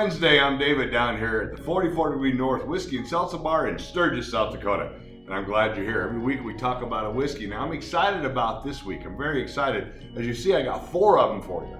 Wednesday. I'm David down here at the 44 Degree North Whiskey and Seltzer Bar in Sturgis, South Dakota. And I'm glad you're here. Every week we talk about a whiskey. Now I'm excited about this week. I'm very excited. As you see, I got 4 of them for you.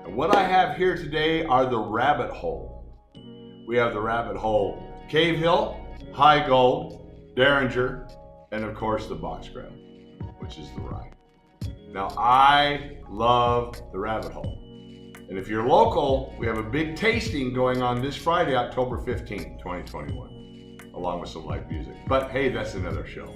And what I have here today are the Rabbit Hole. We have the Rabbit Hole Cave Hill, High Gold, Derringer, and of course the Box Grail, which is the rye. Now I love the Rabbit Hole. And if you're local, we have a big tasting going on this Friday, October 15th, 2021, along with some live music. But hey, that's another show.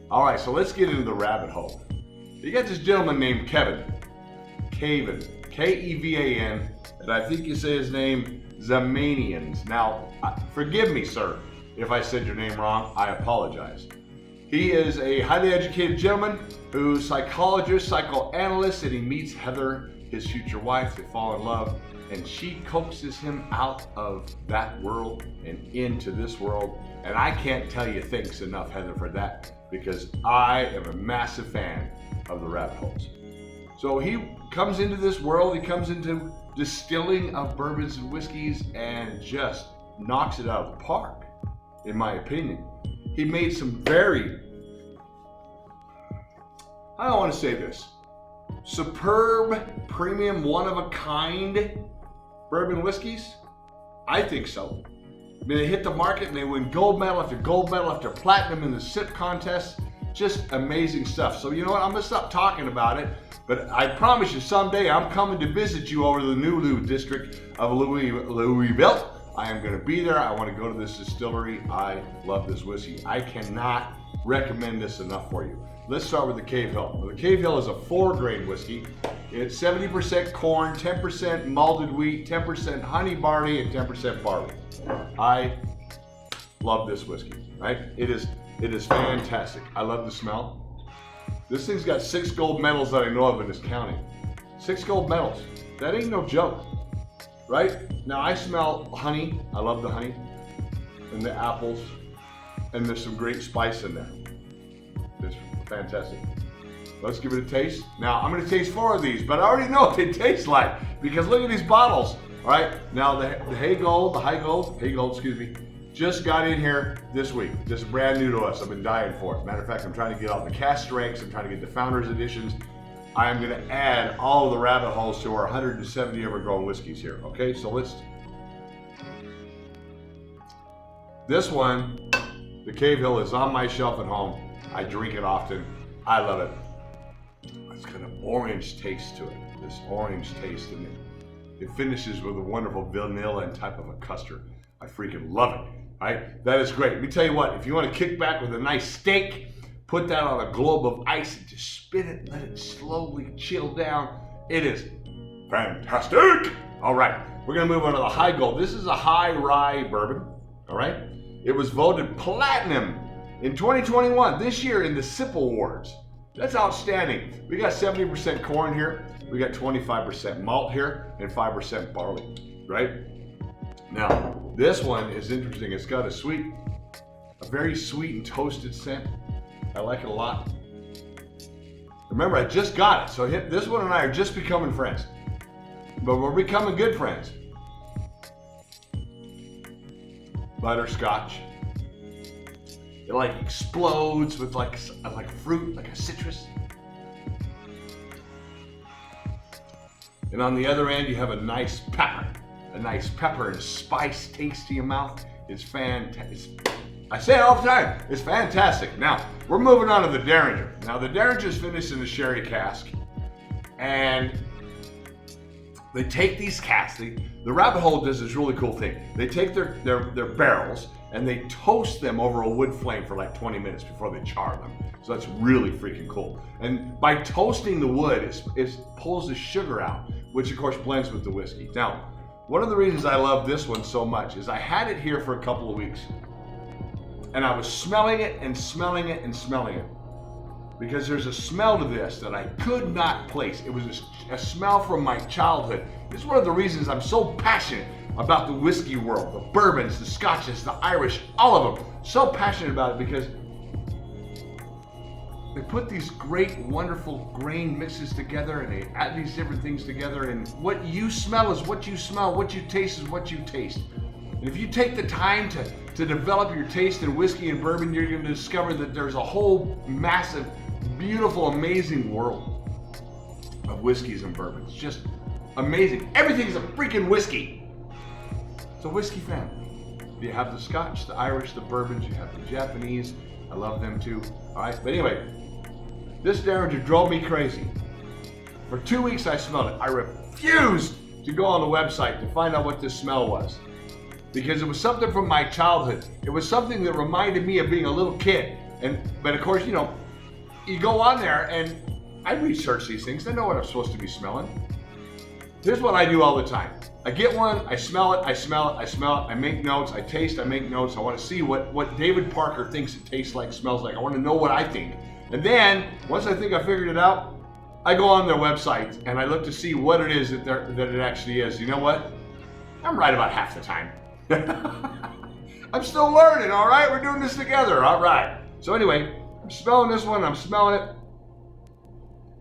All right, so let's get into the Rabbit Hole. You got this gentleman named Kevin, K-E-V-A-N, and I think you say his name, Zamanians. Now, forgive me, sir, if I said your name wrong. I apologize. He is a highly educated gentleman who's psychologist, psychoanalyst, and he meets Heather, his future wife. They fall in love, and she coaxes him out of that world and into this world. And I can't tell you thanks enough, Heather, for that, because I am a massive fan of the Rabbit Holes. So he comes into this world, he comes into distilling of bourbons and whiskeys and just knocks it out of the park, in my opinion. He made some very, I don't want to say this, superb, premium, one-of-a-kind bourbon whiskeys? I think so. I mean, they hit the market and they win gold medal after gold medal after platinum in the SIP contest. Just amazing stuff. So you know what, I'm gonna stop talking about it, but I promise you someday I'm coming to visit you over the New district of Louisville. I am gonna be there. I wanna go to this distillery. I love this whiskey. I cannot recommend this enough for you. Let's start with the Cave Hill. The Cave Hill is a 4-grain whiskey. It's 70% corn, 10% malted wheat, 10% honey barley, and 10% barley. I love this whiskey, right? It is fantastic. I love the smell. This thing's got 6 gold medals that I know of in this county. 6 gold medals. That ain't no joke, right? Now I smell honey. I love the honey and the apples, and there's some great spice in there. It's fantastic. Let's give it a taste. Now I'm gonna taste 4 of these, but I already know what they taste like because look at these bottles. All right, now the High Gold, excuse me, just got in here this week. Just brand new to us. I've been dying for it. Matter of fact, I'm trying to get all the cast strengths. I'm trying to get the Founders Editions. I am gonna add all of the Rabbit Holes to our 170 ever-grown whiskeys here. Okay, so this one, the Cave Hill, is on my shelf at home. I drink it often. I love it. It's got an orange taste to it. This orange taste in it. It finishes with a wonderful vanilla and type of a custard. I freaking love it. Right? That is great. Let me tell you what, if you want to kick back with a nice steak, put that on a globe of ice and just spin it and let it slowly chill down. It is fantastic. All right, we're gonna move on to the High Gold. This is a high rye bourbon, all right? It was voted platinum in 2021, this year in the SIP Awards. That's outstanding. We got 70% corn here. We got 25% malt here and 5% barley, right? Now, this one is interesting. It's got a very sweet and toasted scent. I like it a lot. Remember, I just got it. So this one and I are just becoming friends, but we're becoming good friends. Butterscotch. It like explodes with like fruit, like a citrus. And on the other end, you have a nice pepper and spice taste to your mouth. It's fantastic. I say it all the time, it's fantastic. Now, we're moving on to the Derringer. Now, the Derringer is finished in a sherry cask, and they take these casks. The Rabbit Hole does this really cool thing. They take their barrels and they toast them over a wood flame for like 20 minutes before they char them. So that's really freaking cool. And by toasting the wood, it pulls the sugar out, which of course blends with the whiskey. Now, one of the reasons I love this one so much is I had it here for a couple of weeks, and I was smelling it and smelling it and smelling it, because there's a smell to this that I could not place. It was a smell from my childhood. This is one of the reasons I'm so passionate about the whiskey world, the bourbons, the scotches, the Irish, all of them. So passionate about it because they put these great, wonderful grain mixes together, and they add these different things together, and what you smell is what you smell, what you taste is what you taste. And if you take the time to develop your taste in whiskey and bourbon, you're going to discover that there's a whole massive, beautiful, amazing world of whiskeys and bourbons. Just amazing. Everything's a freaking whiskey. It's a whiskey family. You have the Scotch, the Irish, the bourbons, you have the Japanese. I love them too. All right, but anyway, this Derringer drove me crazy. For 2 weeks I smelled it. I refused to go on the website to find out what this smell was, because it was something from my childhood. It was something that reminded me of being a little kid. But of course, you know, you go on there and I research these things. I know what I'm supposed to be smelling. Here's what I do all the time. I get one, I smell it, I smell it, I smell it, I make notes, I taste, I make notes. I want to see what David Parker thinks it tastes like, smells like. I want to know what I think. And then, once I think I figured it out, I go on their website and I look to see what it is that it actually is. You know what? I'm right about half the time. I'm still learning, all right? We're doing this together, all right. So anyway, I'm smelling this one, I'm smelling it,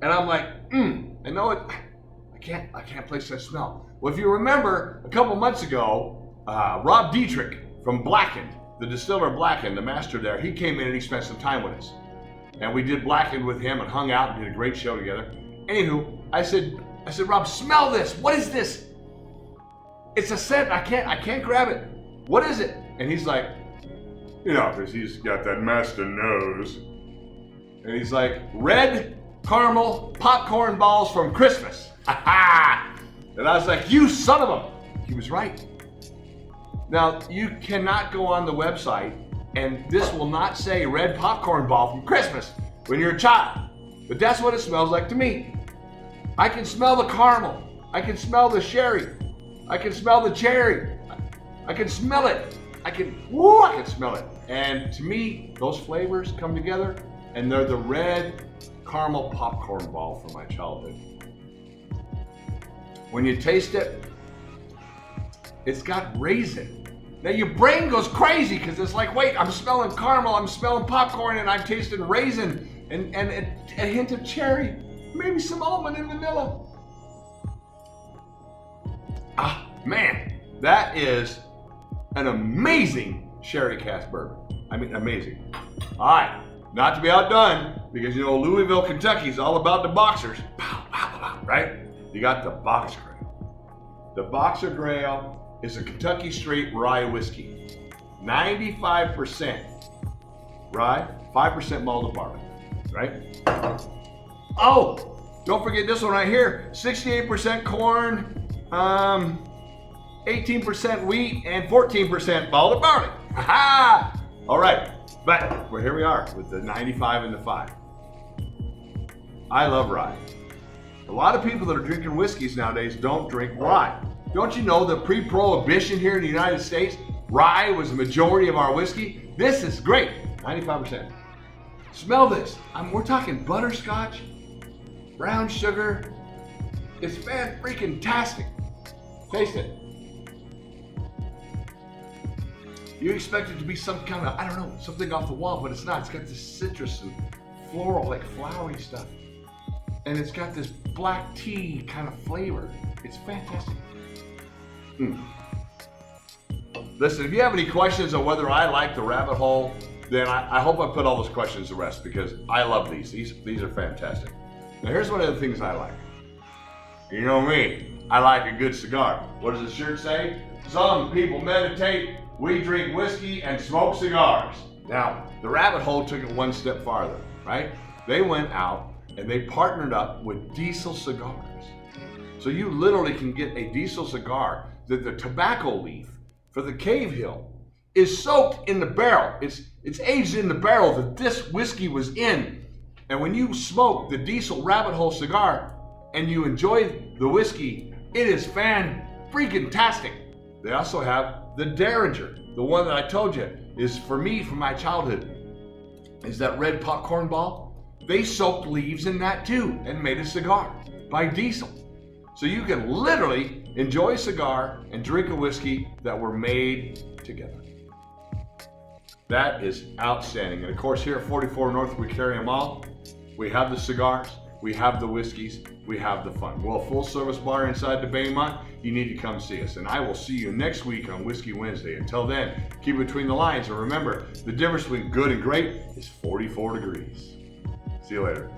and I'm like, I know it. I can't place that smell. Well, if you remember, a couple months ago, Rob Dietrich from Blackened, the distiller of Blackened, the master there, he came in and he spent some time with us. And we did Blackened with him and hung out and did a great show together. Anywho, I said, Rob, smell this. What is this? It's a scent. I can't grab it. What is it? And he's like, you know, because he's got that master nose. And he's like, red caramel popcorn balls from Christmas. Ha ha! And I was like, you son of a... He was right. Now, you cannot go on the website and this will not say red popcorn ball from Christmas when you're a child. But that's what it smells like to me. I can smell the caramel. I can smell the sherry. I can smell the cherry. I can smell it. I can smell it. And to me, those flavors come together and they're the red caramel popcorn ball from my childhood. When you taste it, it's got raisin. Now your brain goes crazy because it's like, wait, I'm smelling caramel, I'm smelling popcorn, and I'm tasting raisin and a hint of cherry, maybe some almond and vanilla. Ah, man, that is an amazing sherry cask bourbon. I mean, amazing. All right, not to be outdone, because you know Louisville, Kentucky is all about the boxers. Pow, pow, pow, right? You got the Boxer Grail. The Boxer Grail is a Kentucky straight rye whiskey. 95% rye, 5% malted barley, right? Oh, don't forget this one right here. 68% corn, 18% wheat, and 14% malted barley. Ha-ha! All right, but here we are with the 95 and the 5. I love rye. A lot of people that are drinking whiskeys nowadays don't drink rye. Don't you know that pre-prohibition here in the United States, rye was the majority of our whiskey? This is great, 95%. Smell this. We're talking butterscotch, brown sugar. It's fan-freaking-tastic. Taste it. You expect it to be some kind of, I don't know, something off the wall, but it's not. It's got this citrus and floral, like flowery stuff. And it's got this black tea kind of flavor. It's fantastic. Listen, if you have any questions on whether I like the Rabbit Hole, then I hope I put all those questions to rest, because I love these. These are fantastic. Now here's one of the things I like. You know me, I like a good cigar. What does the shirt say? Some people meditate, we drink whiskey and smoke cigars. Now, the Rabbit Hole took it one step farther, right? They went out and they partnered up with Diesel cigars. So you literally can get a Diesel cigar that the tobacco leaf for the Cave Hill is soaked in the barrel. It's aged in the barrel that this whiskey was in. And when you smoke the Diesel Rabbit Hole cigar and you enjoy the whiskey, it is fan-freaking-tastic. They also have the Derringer, the one that I told you is for me from my childhood, is that red popcorn ball. They soaked leaves in that too and made a cigar by Diesel. So you can literally enjoy a cigar and drink a whiskey that were made together. That is outstanding. And of course, here at 44 North, we carry them all. We have the cigars, we have the whiskeys, we have the fun. Well, a full service bar inside the Baymont, you need to come see us. And I will see you next week on Whiskey Wednesday. Until then, keep between the lines, and remember, the difference between good and great is 44 degrees. See you later.